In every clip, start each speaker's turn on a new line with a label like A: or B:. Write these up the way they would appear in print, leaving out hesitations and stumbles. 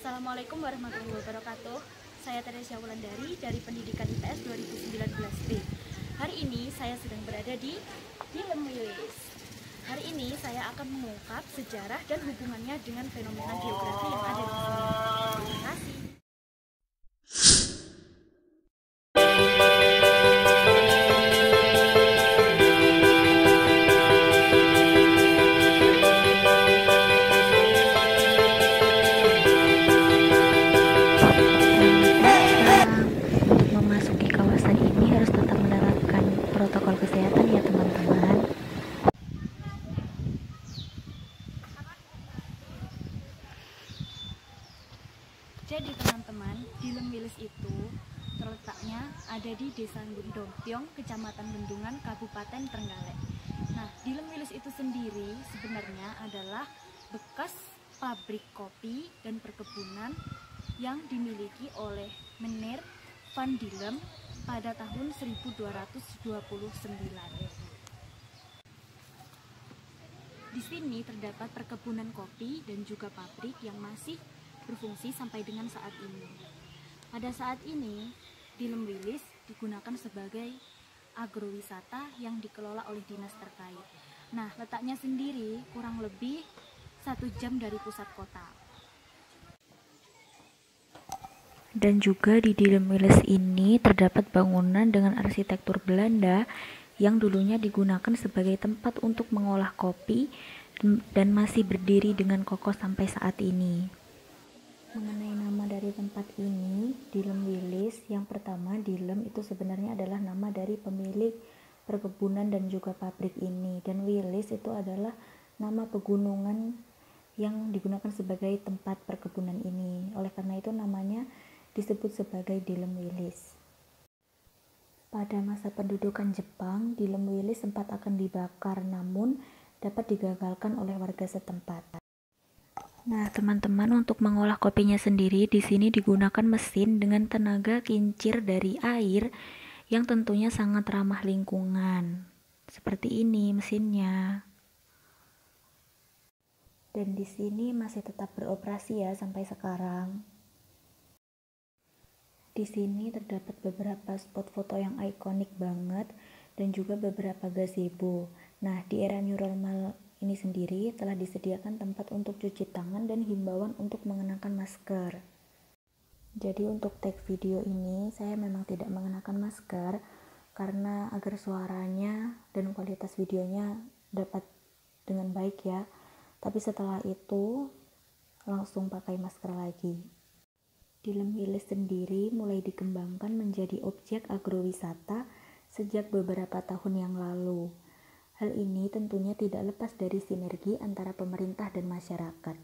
A: Assalamualaikum warahmatullahi wabarakatuh. Saya Teresia Wulandari dari Pendidikan IPS 2019B. Hari ini saya sedang berada di Dilem Wilis. Hari ini saya akan mengungkap sejarah dan hubungannya dengan fenomena geografi yang ada di sini. Terima kasih.
B: Memasuki kawasan ini harus tetap menerapkan protokol kesehatan ya teman-teman.
A: Jadi teman-teman, Dilem Wilis itu terletaknya ada di Desa Gundompiong, Kecamatan Bendungan, Kabupaten Trenggalek. Nah, Dilem Wilis itu sendiri sebenarnya adalah bekas pabrik kopi dan perkebunan yang dimiliki oleh Meneer Van Dilem pada tahun 1229. Di sini terdapat perkebunan kopi dan juga pabrik yang masih berfungsi sampai dengan saat ini. Pada saat ini, Dilem Wilis digunakan sebagai agrowisata yang dikelola oleh dinas terkait. Nah, letaknya sendiri kurang lebih 1 jam dari pusat kota.
B: Dan juga di Dilem Wilis ini terdapat bangunan dengan arsitektur Belanda yang dulunya digunakan sebagai tempat untuk mengolah kopi dan masih berdiri dengan kokoh sampai saat ini. Mengenai nama dari tempat ini, Dilem Wilis, yang pertama Dilem itu sebenarnya adalah nama dari pemilik perkebunan dan juga pabrik ini, dan Wilis itu adalah nama pegunungan yang digunakan sebagai tempat perkebunan ini. Oleh karena itu namanya disebut sebagai Dilem Wilis. Pada masa pendudukan Jepang, Dilem Wilis sempat akan dibakar namun dapat digagalkan oleh warga setempat. Nah, teman-teman, untuk mengolah kopinya sendiri di sini digunakan mesin dengan tenaga kincir dari air yang tentunya sangat ramah lingkungan. Seperti ini mesinnya. Dan di sini masih tetap beroperasi ya sampai sekarang. Di sini terdapat beberapa spot foto yang ikonik banget dan juga beberapa gazebo. Nah, di era new normal ini sendiri telah disediakan tempat untuk cuci tangan dan himbauan untuk mengenakan masker. Jadi untuk tag video ini saya memang tidak mengenakan masker karena agar suaranya dan kualitas videonya dapat dengan baik ya. Tapi setelah itu langsung pakai masker lagi. Dilem Wilis sendiri mulai dikembangkan menjadi objek agrowisata sejak beberapa tahun yang lalu. Hal ini tentunya tidak lepas dari sinergi antara pemerintah dan masyarakat.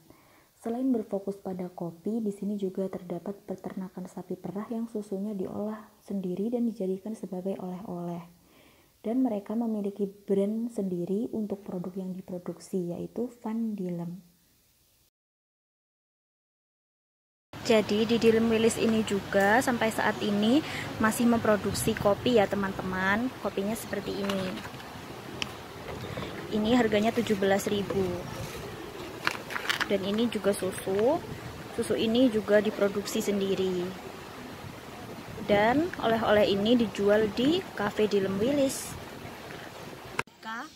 B: Selain berfokus pada kopi, di sini juga terdapat peternakan sapi perah yang susunya diolah sendiri dan dijadikan sebagai oleh-oleh. Dan mereka memiliki brand sendiri untuk produk yang diproduksi, yaitu Van Dilem.
A: Jadi di Dilem Wilis ini juga sampai saat ini masih memproduksi kopi ya teman-teman. Kopinya seperti ini. Ini harganya 17.000. Dan ini juga susu. Susu ini juga diproduksi sendiri. Dan oleh-oleh ini dijual di Cafe Dilem Wilis.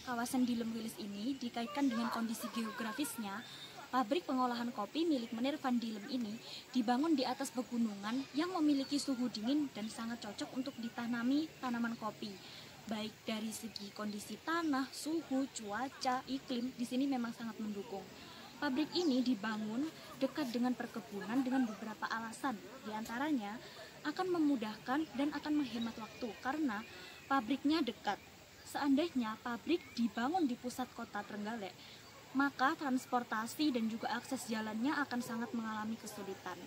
A: Kawasan Dilem Wilis ini dikaitkan dengan kondisi geografisnya. Pabrik pengolahan kopi milik Meneer Van Dilem ini dibangun di atas pegunungan yang memiliki suhu dingin dan sangat cocok untuk ditanami tanaman kopi. Baik dari segi kondisi tanah, suhu, cuaca, iklim, di sini memang sangat mendukung. Pabrik ini dibangun dekat dengan perkebunan dengan beberapa alasan. Di antaranya akan memudahkan dan akan menghemat waktu karena pabriknya dekat. Seandainya pabrik dibangun di pusat kota Trenggalek, maka transportasi dan juga akses jalannya akan sangat mengalami kesulitan.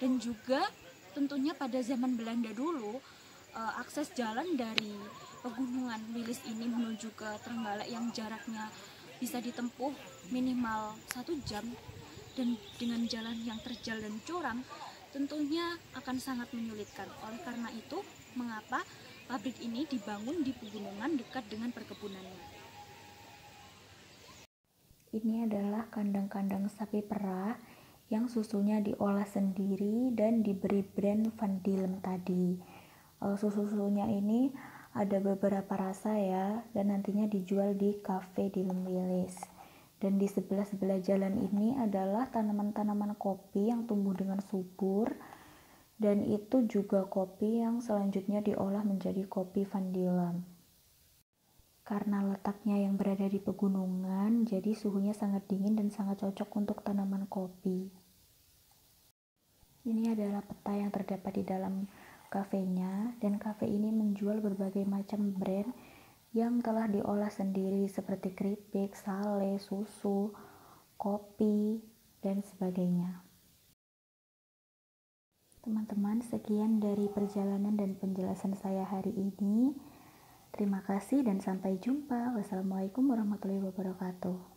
A: Dan juga tentunya pada zaman Belanda dulu, akses jalan dari pegunungan Wilis ini menuju ke Trenggalek yang jaraknya bisa ditempuh minimal 1 jam dan dengan jalan yang terjal dan curam, tentunya akan sangat menyulitkan. Oleh karena itu, mengapa pabrik ini dibangun di pegunungan dekat dengan perkebunannya.
B: Ini adalah kandang-kandang sapi perah yang susunya diolah sendiri dan diberi brand Van Dillem tadi. Susu-susunya ini ada beberapa rasa ya, dan nantinya dijual di Cafe Dillem Willis. Dan di sebelah-sebelah jalan ini adalah tanaman-tanaman kopi yang tumbuh dengan subur, dan itu juga kopi yang selanjutnya diolah menjadi kopi Van Dillem. Karena letaknya yang berada di pegunungan, jadi suhunya sangat dingin dan sangat cocok untuk tanaman kopi. Ini adalah peta yang terdapat di dalam kafenya, dan kafe ini menjual berbagai macam brand yang telah diolah sendiri seperti keripik, sale, susu, kopi, dan sebagainya. Teman-teman, sekian dari perjalanan dan penjelasan saya hari ini. Terima kasih dan sampai jumpa. Wassalamualaikum warahmatullahi wabarakatuh.